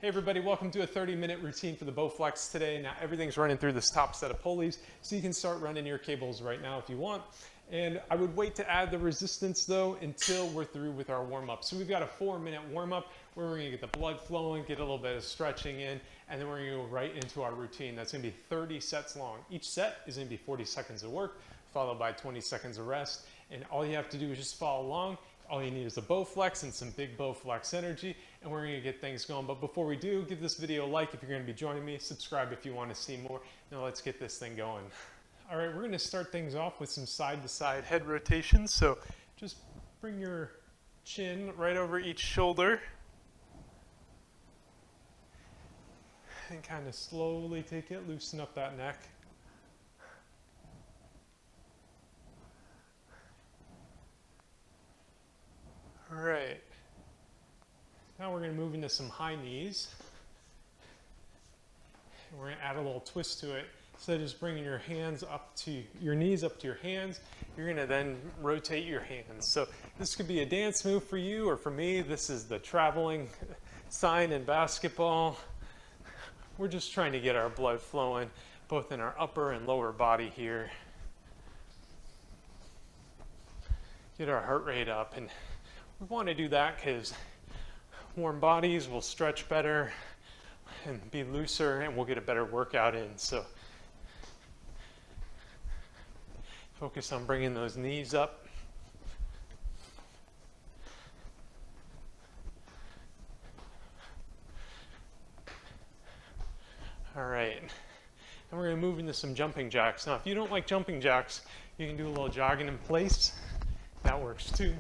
Hey everybody, welcome to a 30-minute routine for the Bowflex today. Now everything's running through this top set of pulleys, so you can start running your cables right now if you want. And I would wait to add the resistance though until we're through with our warm-up. So we've got a 4-minute warm-up where we're gonna get the blood flowing, get a little bit of stretching in, and then we're gonna go right into our routine. That's gonna be 30 sets long. Each set is gonna be 40 seconds of work, followed by 20 seconds of rest. And all you have to do is just follow along. All you need is a Bowflex and some big Bowflex energy, and we're gonna get things going. But before we do, give this video a like if you're gonna be joining me, subscribe if you wanna see more. Now let's get this thing going. All right, we're gonna start things off with some side-to-side head rotations. So just bring your chin right over each shoulder and kind of slowly take it, loosen up that neck. All right, now we're going to move into some high knees. And we're going to add a little twist to it. Instead of just bringing your hands up to your knees, up to your hands, you're going to then rotate your hands. So this could be a dance move for you, or for me, this is the traveling sign in basketball. We're just trying to get our blood flowing, both in our upper and lower body here. Get our heart rate up. And we want to do that because warm bodies will stretch better and be looser, and we'll get a better workout in. So focus on bringing those knees up. All right, and we're going to move into some jumping jacks. Now, if you don't like jumping jacks, you can do a little jogging in place. That works too.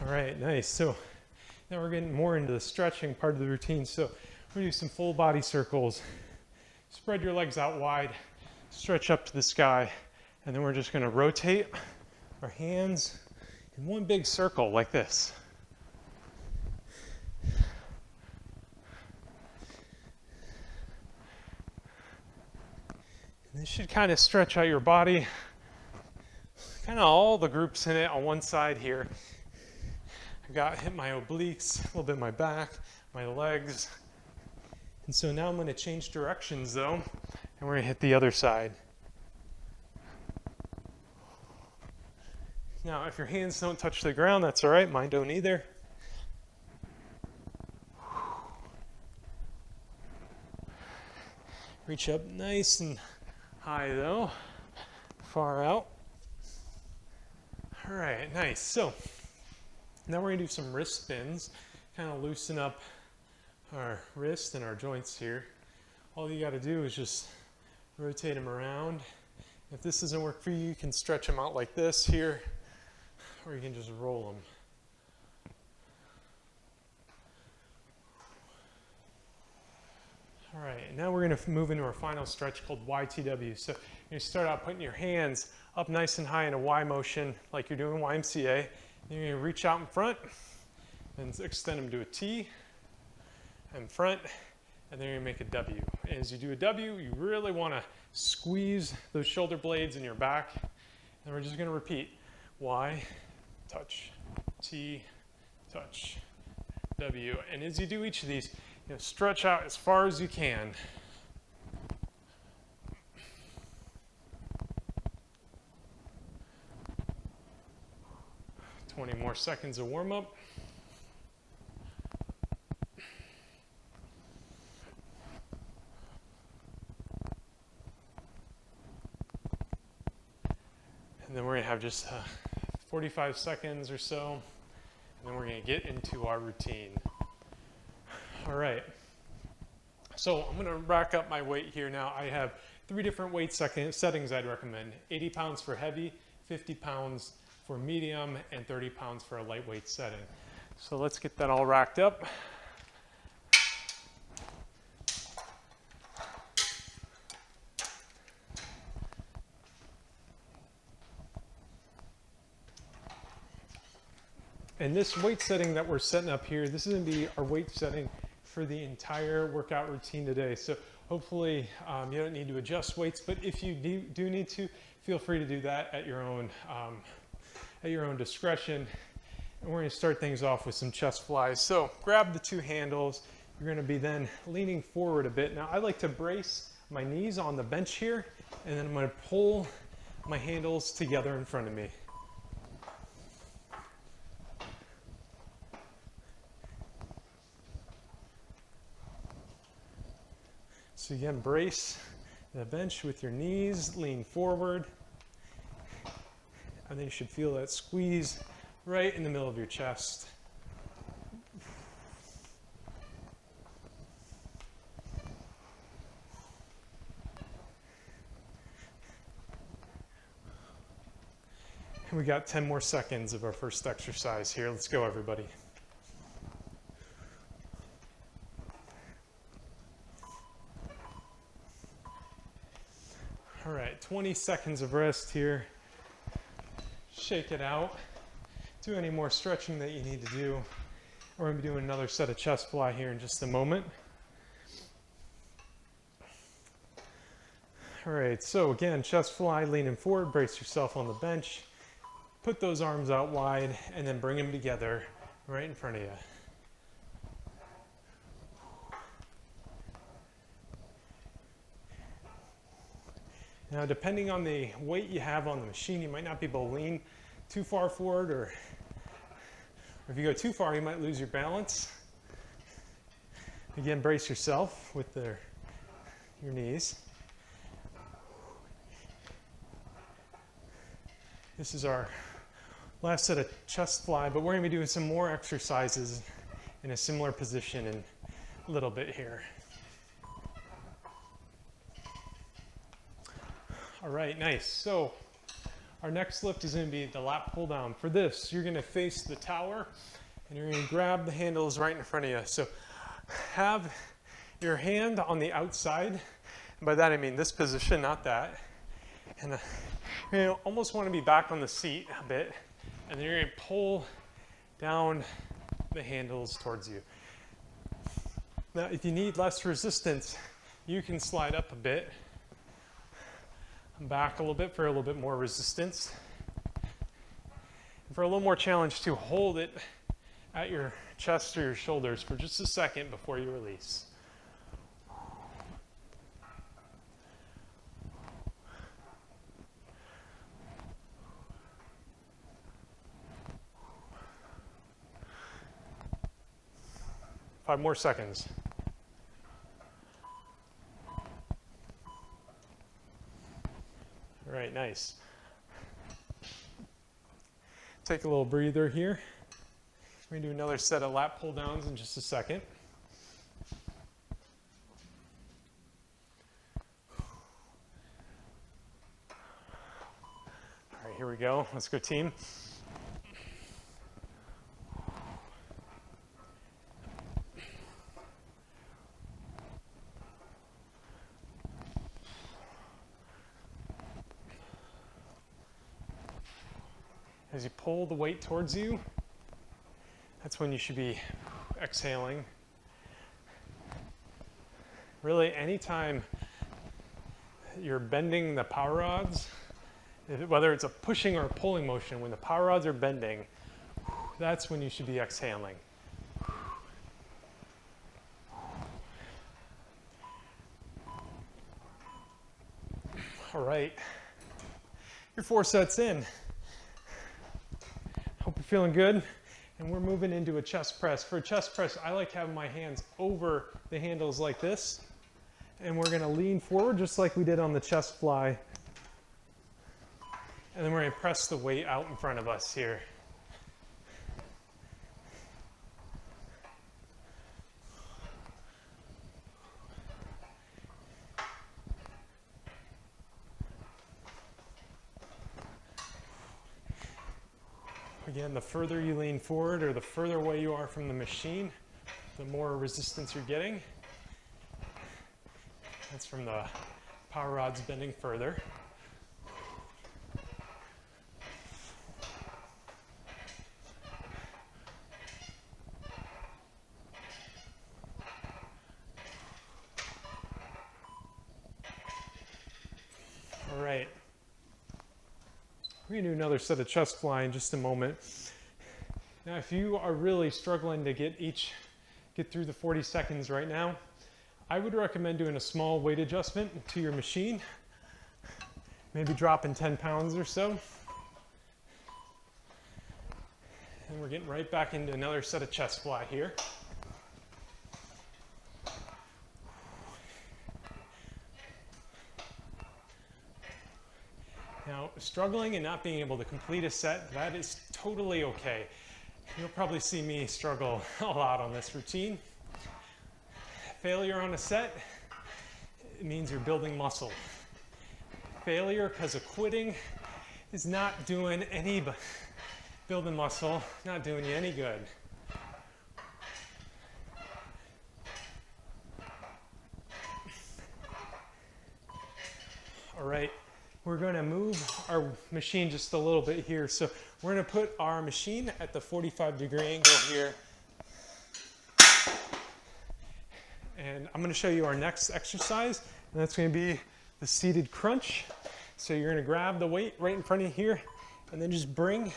All right, nice. So now we're getting more into the stretching part of the routine. So we're gonna do some full body circles. Spread your legs out wide, stretch up to the sky, and then we're just gonna rotate our hands in one big circle like this. And this should kind of stretch out your body, kind of all the groups in it on one side here. Hit my obliques, a little bit my back, my legs. And so now I'm going to change directions though, and we're going to hit the other side. Now, if your hands don't touch the ground, that's all right. Mine don't either. Reach up nice and high though, far out. All right, nice. So now we're going to do some wrist spins, kind of loosen up our wrist and our joints here. All you got to do is just rotate them around. If this doesn't work for you, you can stretch them out like this here, or you can just roll them. All right, now we're going to move into our final stretch called YTW. So you start out putting your hands up nice and high in a Y motion like you're doing YMCA. Then you're going to reach out in front and extend them to a T in front, and then you're going to make a W. And as you do a W, you really want to squeeze those shoulder blades in your back. And we're just going to repeat Y, touch, T, touch, W. And as you do each of these, stretch out as far as you can. 20 more seconds of warm up. And then we're going to have just 45 seconds or so, and then we're going to get into our routine. All right. So I'm going to rack up my weight here now. I have 3 different weight settings I'd recommend. 80 pounds for heavy, 50 pounds for medium, and 30 pounds for a lightweight setting. So let's get that all racked up. And this weight setting that we're setting up here, this is gonna be our weight setting for the entire workout routine today. So hopefully you don't need to adjust weights, but if you do need to, feel free to do that at your own discretion. And we're gonna start things off with some chest flies. So grab the two handles. You're gonna be then leaning forward a bit. Now I like to brace my knees on the bench here, and then I'm gonna pull my handles together in front of me. So again, brace the bench with your knees, lean forward, and then you should feel that squeeze right in the middle of your chest. And we got 10 more seconds of our first exercise here. Let's go, everybody. All right, 20 seconds of rest here. Shake it out. Do any more stretching that you need to do. We're going to be doing another set of chest fly here in just a moment. All right, so again, chest fly, leaning forward, brace yourself on the bench. Put those arms out wide and then bring them together right in front of you. Now, depending on the weight you have on the machine, you might not be able to lean too far forward, or if you go too far, you might lose your balance. Again, brace yourself with your knees. This is our last set of chest fly, but we're going to be doing some more exercises in a similar position in a little bit here. All right, nice. So our next lift is going to be the lat pull down. For this, you're going to face the tower and you're going to grab the handles right in front of you. So have your hand on the outside. And by that I mean this position, not that. And you almost want to be back on the seat a bit. And then you're going to pull down the handles towards you. Now, if you need less resistance, you can slide up a bit. Back a little bit for a little bit more resistance. And for a little more challenge, to hold it at your chest or your shoulders for just a second before you release. Five more seconds. All right, nice. Take a little breather here. We're going to do another set of lat pull downs in just a second. All right, here we go. Let's go, team. As you pull the weight towards you, that's when you should be exhaling. Really, anytime you're bending the power rods, whether it's a pushing or a pulling motion, when the power rods are bending, that's when you should be exhaling. All right, you're 4 sets in. Hope you're feeling good. And we're moving into a chest press. For a chest press, I like having my hands over the handles like this. And we're going to lean forward just like we did on the chest fly. And then we're going to press the weight out in front of us here. Again, the further you lean forward or the further away you are from the machine, the more resistance you're getting. That's from the power rods bending further. All right. We're gonna do another set of chest fly in just a moment. Now, if you are really struggling to get through the 40 seconds right now, I would recommend doing a small weight adjustment to your machine. Maybe dropping 10 pounds or so. And we're getting right back into another set of chest fly here. Now, struggling and not being able to complete a set, that is totally okay. You'll probably see me struggle a lot on this routine. Failure on a set, it means you're building muscle. Failure because of quitting is not doing any, building muscle, not doing you any good. All right, we're going to move our machine just a little bit here. So we're going to put our machine at the 45-degree angle here. And I'm going to show you our next exercise, and that's going to be the seated crunch. So you're going to grab the weight right in front of you here, and then just bring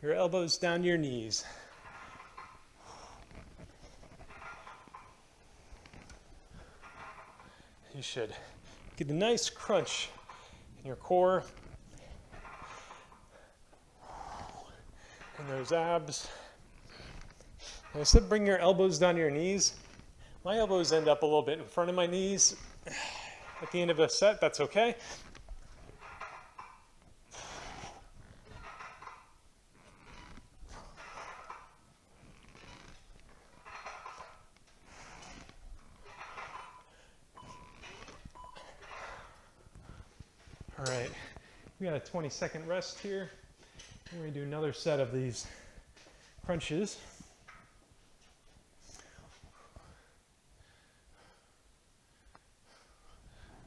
your elbows down to your knees. You should get a nice crunch in your core and those abs. And I said bring your elbows down to your knees. My elbows end up a little bit in front of my knees. At the end of a set, that's okay. All right, we got a 20-second rest here. We're going to do another set of these crunches.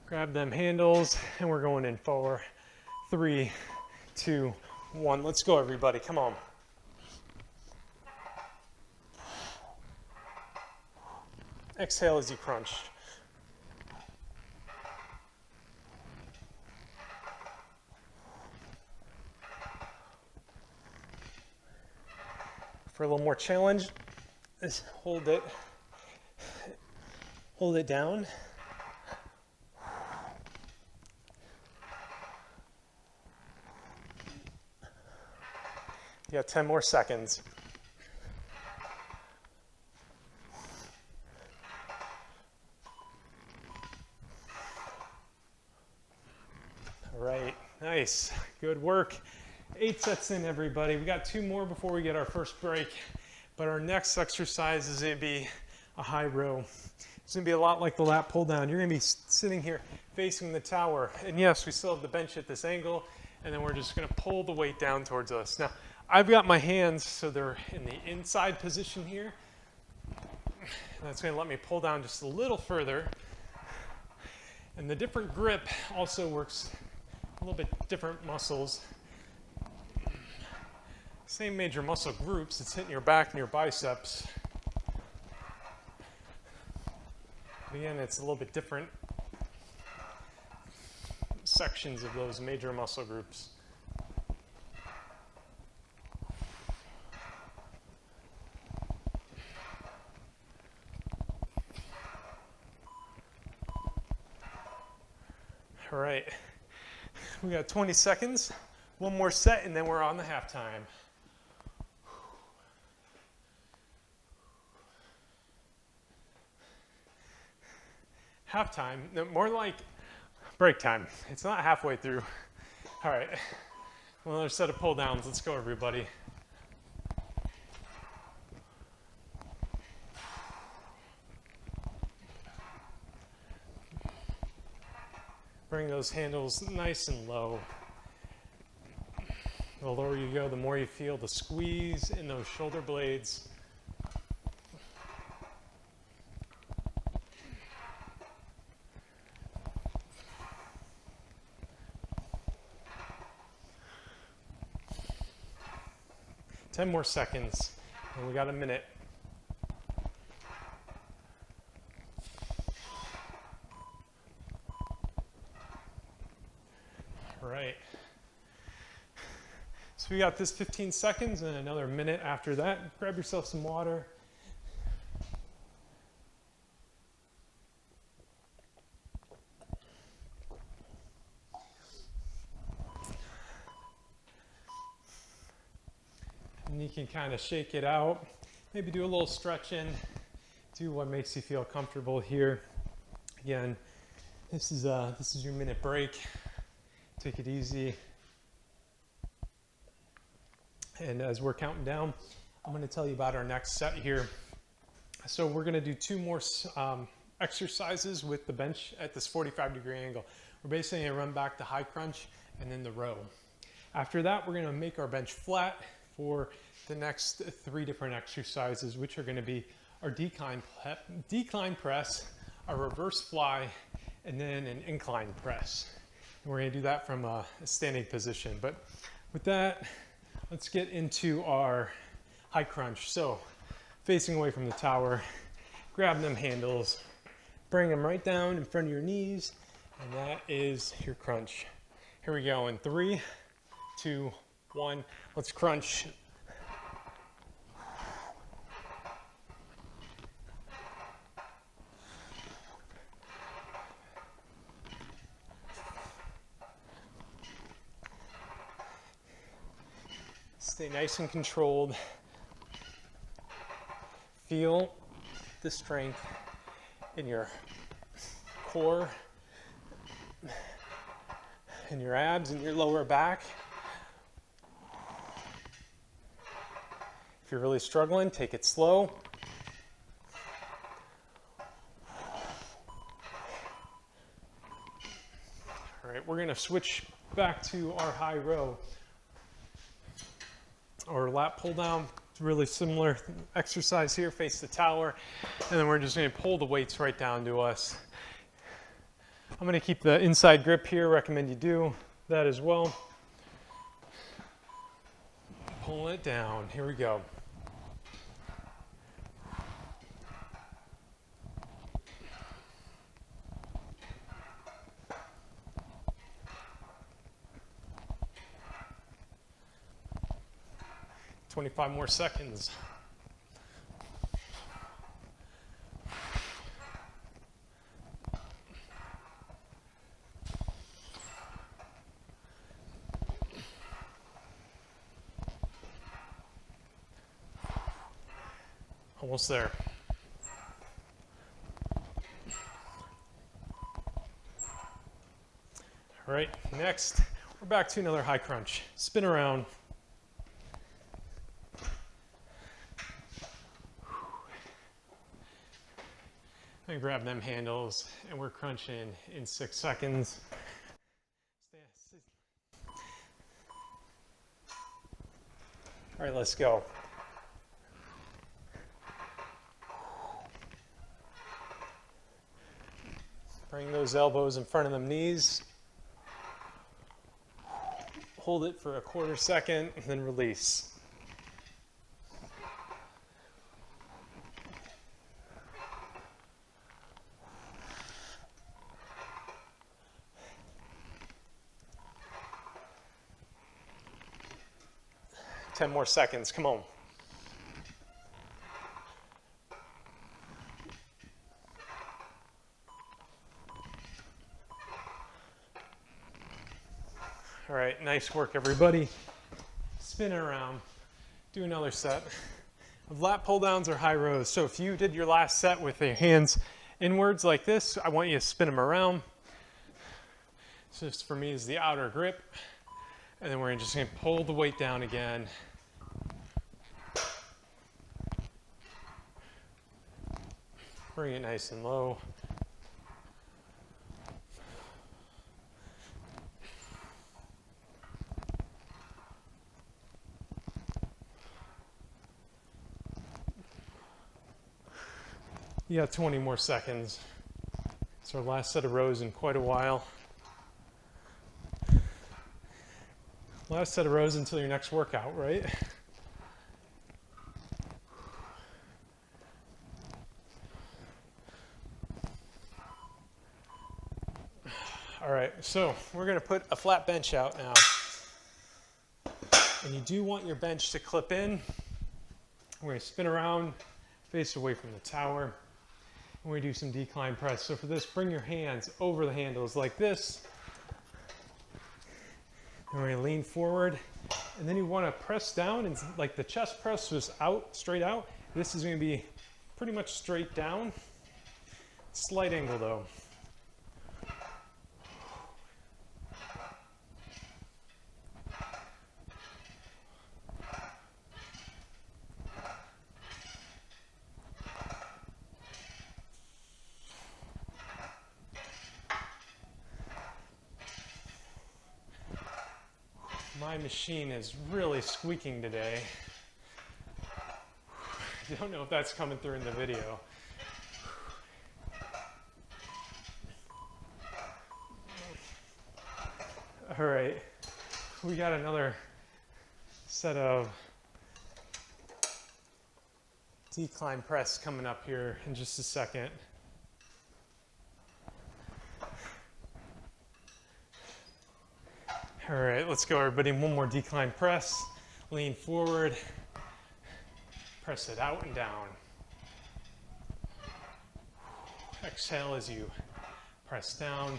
Grab them handles, and we're going in 4, 3, 2, 1. Let's go, everybody. Come on. Exhale as you crunch. For a little more challenge, just hold it down. You got 10 more seconds. All right, nice, good work. 8 sets in, everybody. We got 2 more before we get our first break, but our next exercise is going to be a high row. It's going to be a lot like the lat pull down. You're going to be sitting here facing the tower, and yes, we still have the bench at this angle, and then we're just going to pull the weight down towards us. Now, I've got my hands so they're in the inside position here. That's going to let me pull down just a little further. And the different grip also works a little bit different muscles. Same major muscle groups, it's hitting your back and your biceps. But again, it's a little bit different sections of those major muscle groups. All right, we got 20 seconds, 1 more set, and then we're on the halftime. Halftime, no, more like break time. It's not halfway through. All right, another set of pull downs. Let's go, everybody. Bring those handles nice and low. The lower you go, the more you feel the squeeze in those shoulder blades. Ten more seconds, and we got a minute. All right. So we got this 15 seconds and another minute after that. Grab yourself some water. And you can kind of shake it out. Maybe do a little stretching. Do what makes you feel comfortable here. Again, this is your minute break. Take it easy. And as we're counting down, I'm going to tell you about our next set here. So we're going to do 2 more exercises with the bench at this 45-degree angle. We're basically going to run back the high crunch and then the row. After that, we're going to make our bench flat for the next 3 different exercises, which are going to be our decline press, our reverse fly, and then an incline press. And we're going to do that from a standing position. But with that, let's get into our high crunch. So facing away from the tower, grab them handles, bring them right down in front of your knees, and that is your crunch. Here we go in 3, 2, 1. Let's crunch. Stay nice and controlled. Feel the strength in your core, in your abs, and your lower back. If you're really struggling, take it slow. All right, we're going to switch back to our high row. Or lat pull down, really similar exercise here, face the tower, and then we're just going to pull the weights right down to us. I'm going to keep the inside grip here, recommend you do that as well. Pull it down, here we go. "25 more seconds. Almost there. All right, next, we're back to another high crunch. Spin around. And grab them handles, and we're crunching in 6 seconds. All right, let's go. Bring those elbows in front of them knees. Hold it for a 1/4 second, and then release. Ten more seconds, come on. All right, nice work, everybody. Spin it around. Do another set of lat pull downs or high rows. So if you did your last set with your hands inwards like this, I want you to spin them around. So this for me is the outer grip. And then we're just going to pull the weight down again. Bring it nice and low. You got 20 more seconds. It's our last set of rows in quite a while. Last set of rows until your next workout, right? All right, so we're gonna put a flat bench out now. And you do want your bench to clip in. We're gonna spin around, face away from the tower. And we do some decline press. So for this, bring your hands over the handles like this. And we're gonna lean forward. And then you wanna press down, and like the chest press was out, straight out. This is gonna be pretty much straight down. Slight angle though. My machine is really squeaking today. I don't know if that's coming through in the video. All right, we got another set of decline press coming up here in just a second. All right, let's go everybody. One more decline press. Lean forward, press it out and down. Exhale as you press down.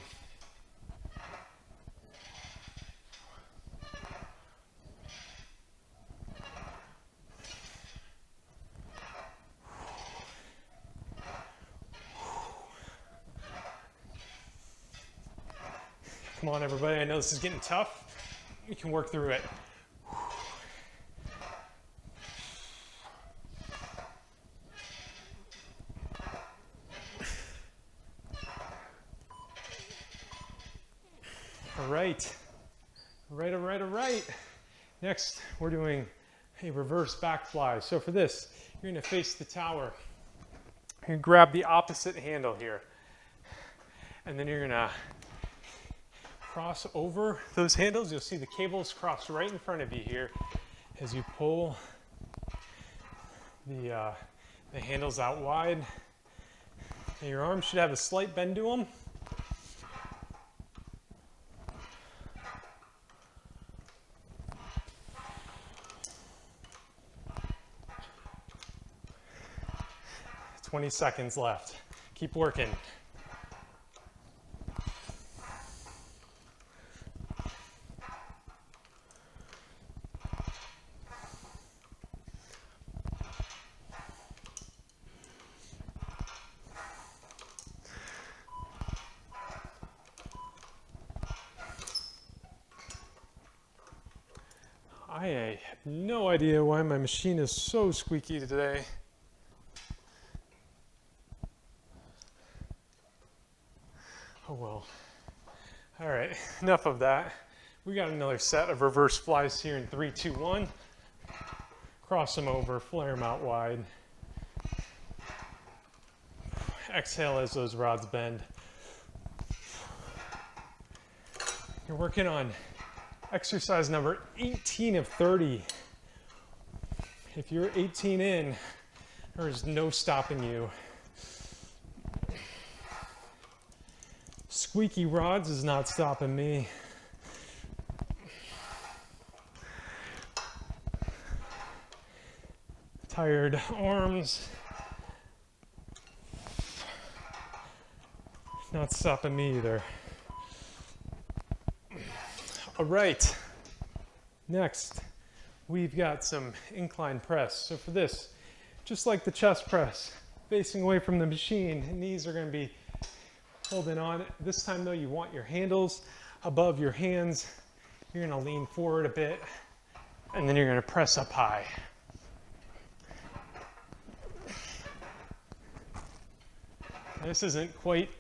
Come on, everybody. I know this is getting tough. You can work through it. All right. All right. Next, we're doing a reverse back fly. So for this, you're going to face the tower. You're going to grab the opposite handle here. And then you're going to cross over those handles. You'll see the cables cross right in front of you here as you pull the handles out wide. And your arms should have a slight bend to them. "20 seconds left. Keep working." I have no idea why my machine is so squeaky today. Oh well. All right, enough of that. We got another set of reverse flies here in 3, 2, 1. Cross them over, flare them out wide. Exhale as those rods bend. You're working on exercise number 18 of 30. If you're 18 in, there's no stopping you. Squeaky rods is not stopping me. Tired arms, not stopping me either. All right, next we've got some incline press. So for this, just like the chest press, facing away from the machine, knees are going to be holding on. This time though, you want your handles above your hands. You're going to lean forward a bit, and then you're going to press up high. This isn't quite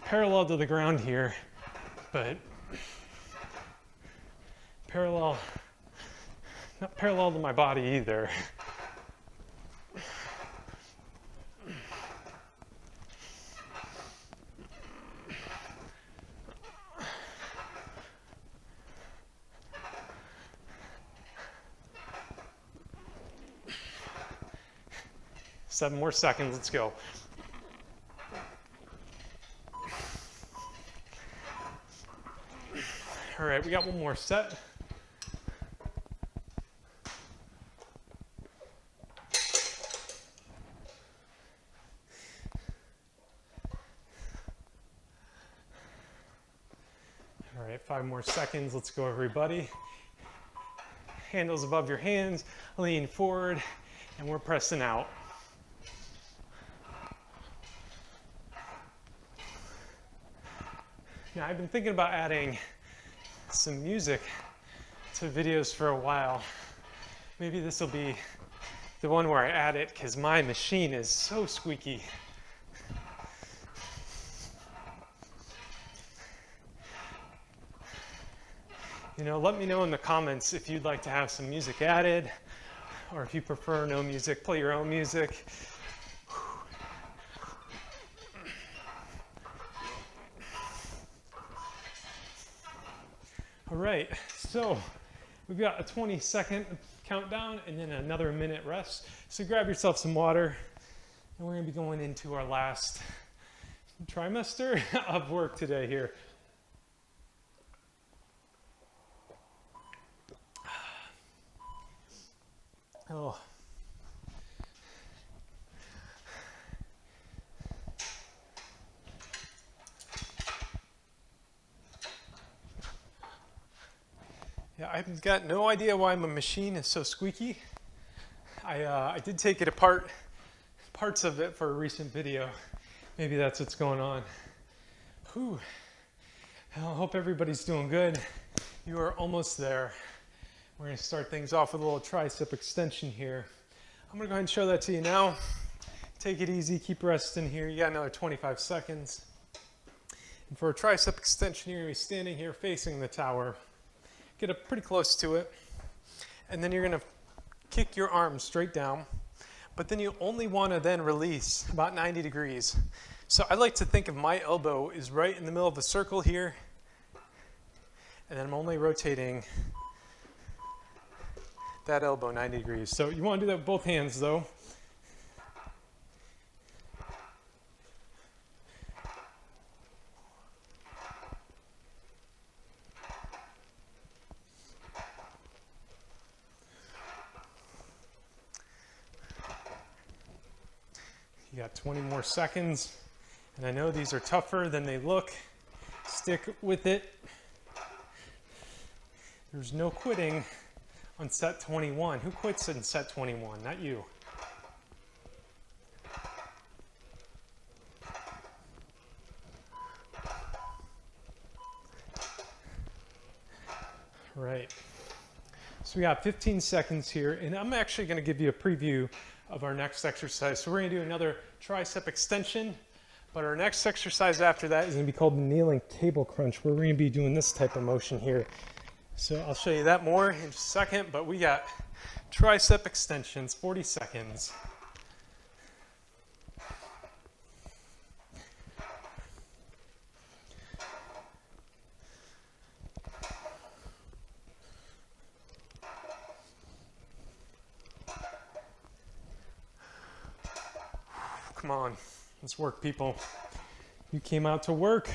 parallel to the ground here, but not parallel to my body either. Seven more seconds, let's go. All right, we got one more set. All right, 5 more seconds. Let's go, everybody. Handles above your hands, lean forward, and we're pressing out. Now, I've been thinking about adding some music to videos for a while. Maybe this will be the one where I add it because my machine is so squeaky. You know, let me know in the comments if you'd like to have some music added, or if you prefer no music, play your own music. All right, so we've got a 20-second countdown and then another minute rest. So grab yourself some water, and we're gonna be going into our last trimester of work today here. Oh. Yeah, I've got no idea why my machine is so squeaky. I did take it apart, parts of it, for a recent video. Maybe that's what's going on. Whew. I hope everybody's doing good. You are almost there. We're going to start things off with a little tricep extension here. I'm going to go ahead and show that to you now. Take it easy, keep resting here. You got another 25 seconds. And for a tricep extension, you're going to be standing here facing the tower. Get up pretty close to it. And then you're going to kick your arms straight down. But then you only want to then release about 90 degrees. So I like to think of my elbow is right in the middle of the circle here. And then I'm only rotating that elbow 90 degrees. So you want to do that with both hands though. You got 20 more seconds. And I know these are tougher than they look. Stick with it. There's no quitting on set 21. Who quits in set 21? Not you. Right. So we got 15 seconds here, and I'm actually going to give you a preview of our next exercise. So we're going to do another tricep extension, but our next exercise after that is going to be called the kneeling cable crunch, where we're going to be doing this type of motion here. So I'll show you that more in just a second, but we got tricep extensions, 40 seconds. Come on, let's work, people. You came out to work.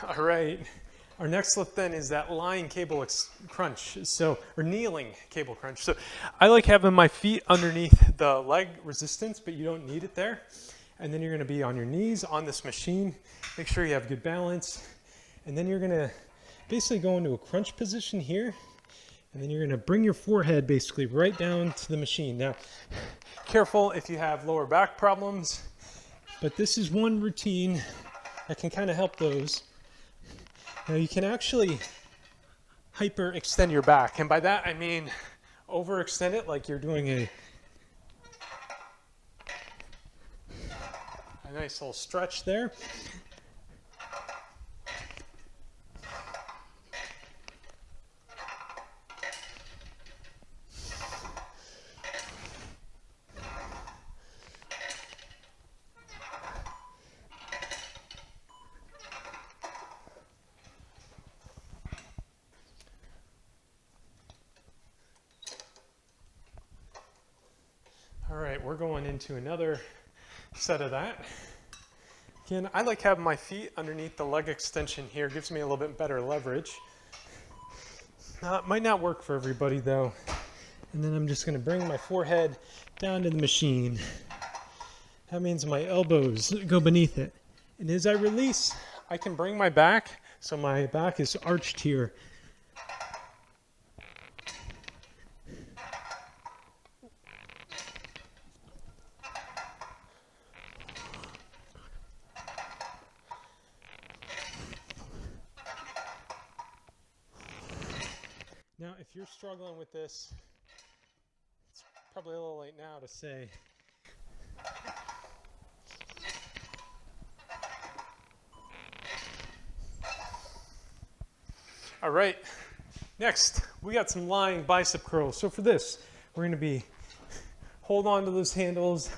All right, our next lift then is that lying cable crunch, or kneeling cable crunch. So I like having my feet underneath the leg resistance, but you don't need it there. And then you're gonna be on your knees on this machine. Make sure you have good balance. And then you're gonna basically go into a crunch position here. And then you're gonna bring your forehead basically right down to the machine. Now, careful if you have lower back problems, but this is one routine that can kind of help those. Now you can actually hyper extend your back. And by that, I mean overextend it like you're doing a nice little stretch there. we're going into another set of that. Again, I like having my feet underneath the leg extension here. It gives me a little bit better leverage. Might not work for everybody though. And then I'm just gonna bring my forehead down to the machine. That means my elbows go beneath it. And as I release, I can bring my back, so my back is arched here. Now, if you're struggling with this, it's probably a little late now to say. All right, next, we got some lying bicep curls. So for this, we're gonna hold on to those handles,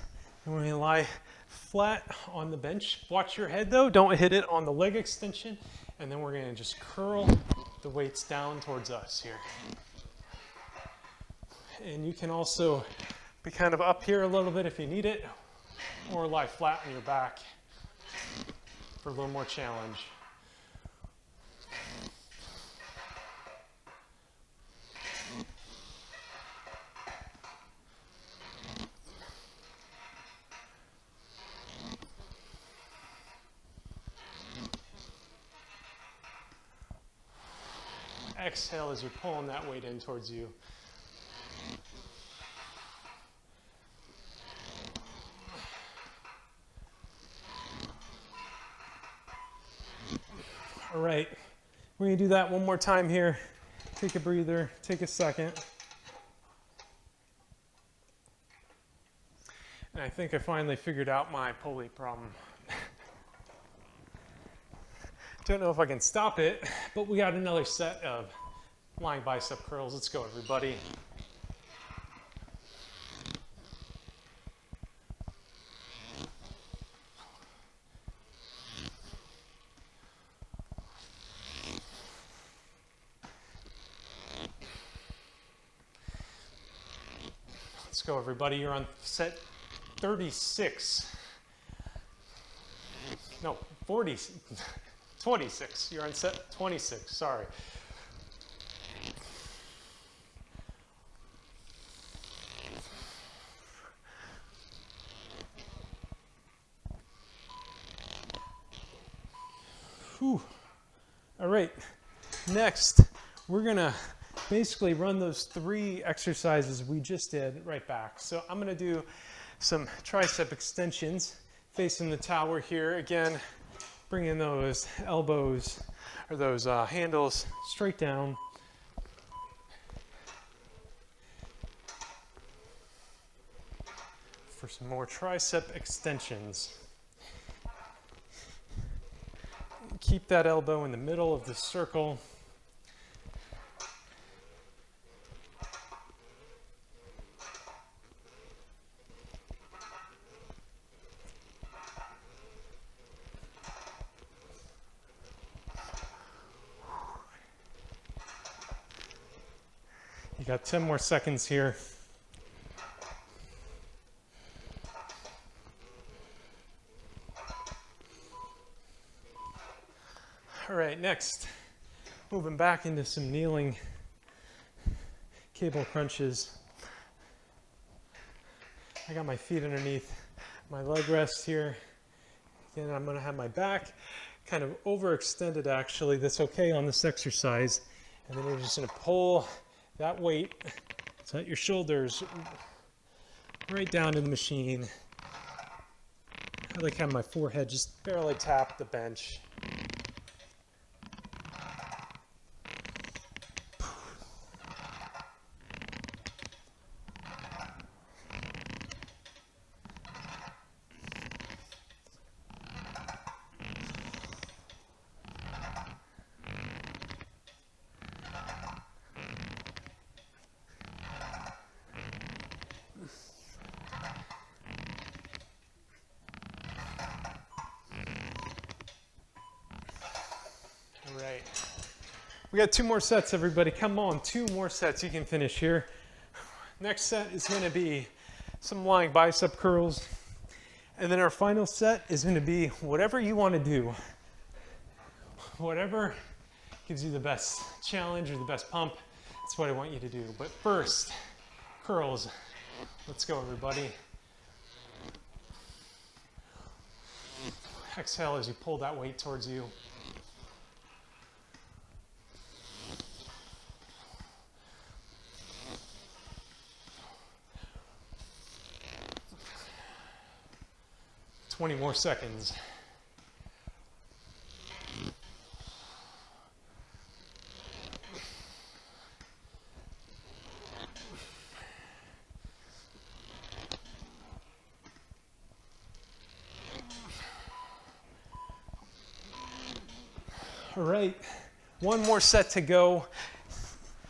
and we're gonna lie flat on the bench. Watch your head though, don't hit it on the leg extension, and then we're gonna just curl the weights down towards us here. And you can also be kind of up here a little bit if you need it, or lie flat on your back for a little more challenge. Exhale as you're pulling that weight in towards you. All right, we're gonna do that one more time here. Take a breather, take a second. And I think I finally figured out my pulley problem. Don't know if I can stop it, but we got another set of lying bicep curls. Let's go, everybody. Let's go, everybody. You're on set 36. No, 40. 26. You're on set 26. Sorry. Whew. All right. Next, we're going to basically run those 3 exercises we just did right back. So I'm going to do some tricep extensions facing the tower here. Again, bringing those elbows or those handles straight down. For some more tricep extensions. Keep that elbow in the middle of the circle. You got 10 more seconds here. All right, next, moving back into some kneeling cable crunches. I got my feet underneath my leg rest here. Again, I'm gonna have my back kind of overextended actually. That's okay on this exercise. And then you're just gonna pull that weight, so that your shoulders right down to the machine. I like having my forehead just barely tap the bench. Right. We got 2 more sets, everybody. Come on, 2 more sets. You can finish here. Next set is going to be some lying bicep curls. And then our final set is going to be whatever you want to do. Whatever gives you the best challenge or the best pump, that's what I want you to do. But first, curls. Let's go, everybody. Exhale as you pull that weight towards you. More seconds. All right, one more set to go.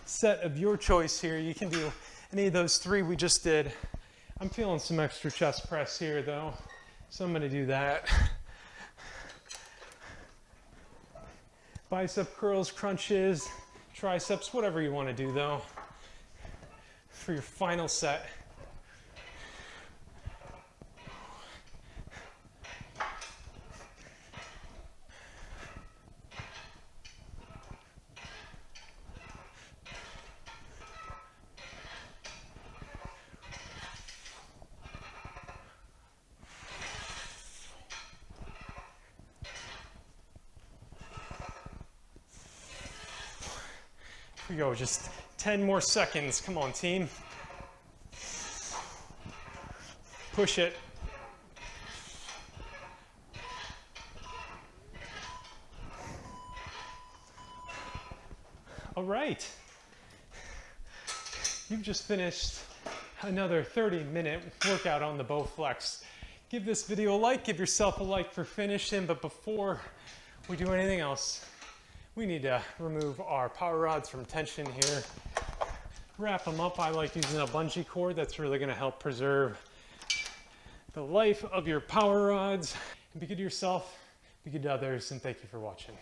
Set of your choice here. You can do any of those three we just did. I'm feeling some extra chest press here though, so I'm gonna do that. Bicep curls, crunches, triceps, whatever you wanna do though, for your final set. Here we go, just 10 more seconds. Come on, team. Push it. All right. You've just finished another 30-minute workout on the Bowflex. Give this video a like, give yourself a like for finishing, but before we do anything else, we need to remove our power rods from tension here. Wrap them up. I like using a bungee cord. That's really going to help preserve the life of your power rods. And be good to yourself, be good to others, and thank you for watching.